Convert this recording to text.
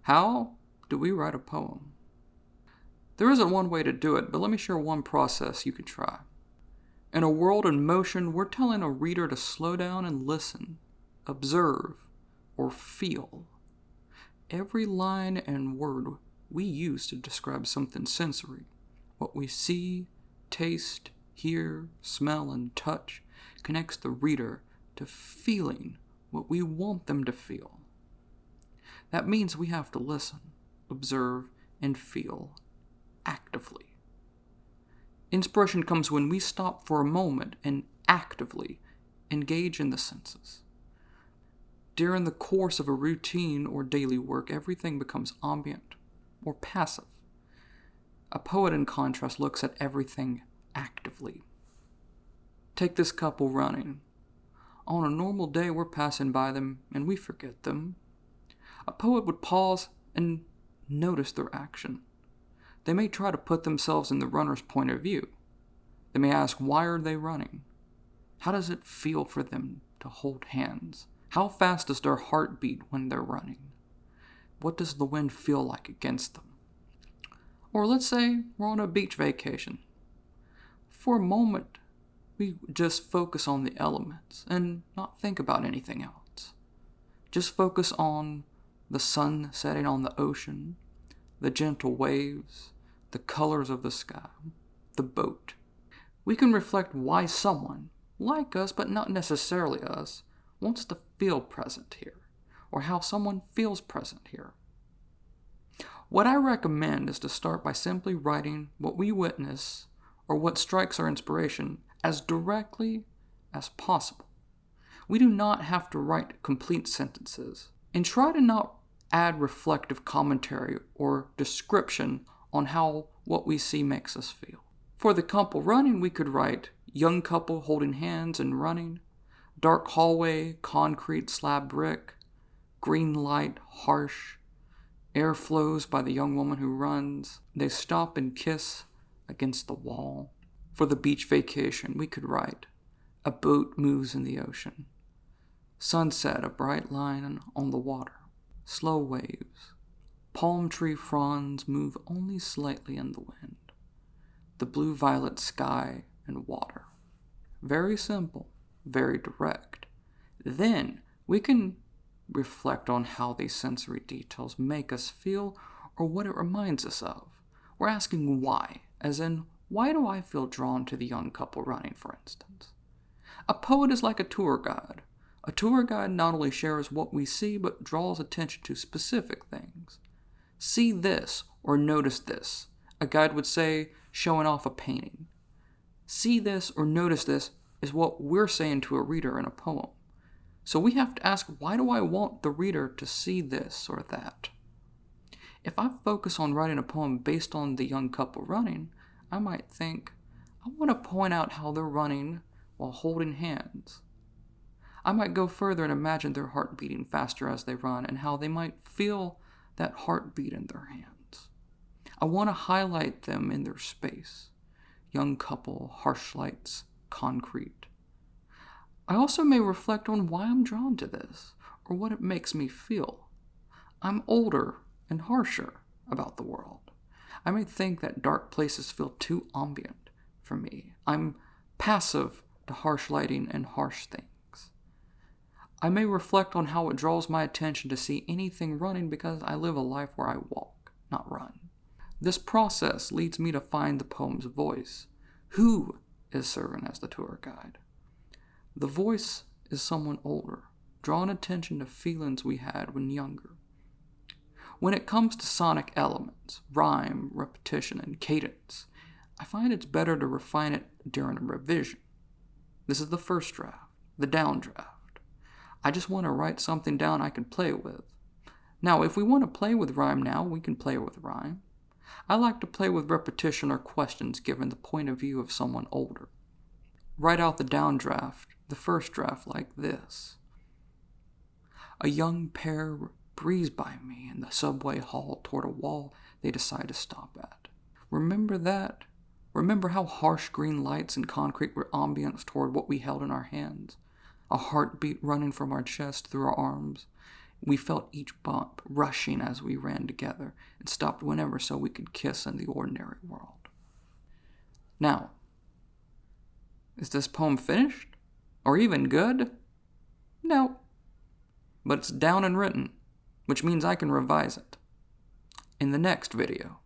How do we write a poem? There isn't one way to do it, but let me share one process you can try. In a world in motion, we're telling a reader to slow down and listen, observe, or feel. Every line and word we use to describe something sensory, what we see, taste, hear, smell, and touch, connects the reader to feeling what we want them to feel. That means we have to listen, observe, and feel actively. Inspiration comes when we stop for a moment and actively engage in the senses. During the course of a routine or daily work, everything becomes ambient or passive. A poet, in contrast, looks at everything actively. Take this couple running. On a normal day, we're passing by them and we forget them. A poet would pause and notice their action. They may try to put themselves in the runner's point of view. They may ask, why are they running? How does it feel for them to hold hands? How fast does their heart beat when they're running? What does the wind feel like against them? Or let's say we're on a beach vacation. For a moment, we just focus on the elements and not think about anything else. Just focus on the sun setting on the ocean, the gentle waves, the colors of the sky, the boat. We can reflect why someone, like us but not necessarily us, wants to feel present here, or how someone feels present here. What I recommend is to start by simply writing what we witness or what strikes our inspiration as directly as possible. We do not have to write complete sentences, and try to not add reflective commentary or description on how what we see makes us feel. For the couple running, we could write young couple holding hands and running, dark hallway, concrete slab brick, green light, harsh, air flows by the young woman who runs, they stop and kiss against the wall. For the beach vacation, we could write a boat moves in the ocean, sunset, a bright line on the water, slow waves, palm tree fronds move only slightly in the wind, the blue-violet sky and water. Very simple, very direct. Then we can reflect on how these sensory details make us feel or what it reminds us of. We're asking why, as in, why do I feel drawn to the young couple running, for instance? A poet is like a tour guide. A tour guide not only shares what we see, but draws attention to specific things. See this or notice this, a guide would say, showing off a painting. See this or notice this is what we're saying to a reader in a poem. So we have to ask, why do I want the reader to see this or that? If I focus on writing a poem based on the young couple running, I might think, I want to point out how they're running while holding hands. I might go further and imagine their heart beating faster as they run and how they might feel that heartbeat in their hands. I want to highlight them in their space. Young couple, harsh lights, concrete. I also may reflect on why I'm drawn to this or what it makes me feel. I'm older and harsher about the world. I may think that dark places feel too ambient for me. I'm passive to harsh lighting and harsh things. I may reflect on how it draws my attention to see anything running because I live a life where I walk, not run. This process leads me to find the poem's voice. Who is serving as the tour guide? The voice is someone older, drawing attention to feelings we had when younger. When it comes to sonic elements, rhyme, repetition, and cadence, I find it's better to refine it during a revision. This is the first draft, the downdraft. I just want to write something down I can play with. Now, if we want to play with rhyme now, we can play with rhyme. I like to play with repetition or questions given the point of view of someone older. Write out the downdraft, the first draft, like this. A young pair breeze by me in the subway hall toward a wall they decide to stop at. Remember that Remember how harsh green lights and concrete were ambience toward what we held in our hands, a heartbeat running from our chest through our arms. We felt each bump rushing as we ran together and stopped whenever so we could kiss in the ordinary world. Now, is this poem finished? Or even good? No. But it's down and written, which means I can revise it in the next video.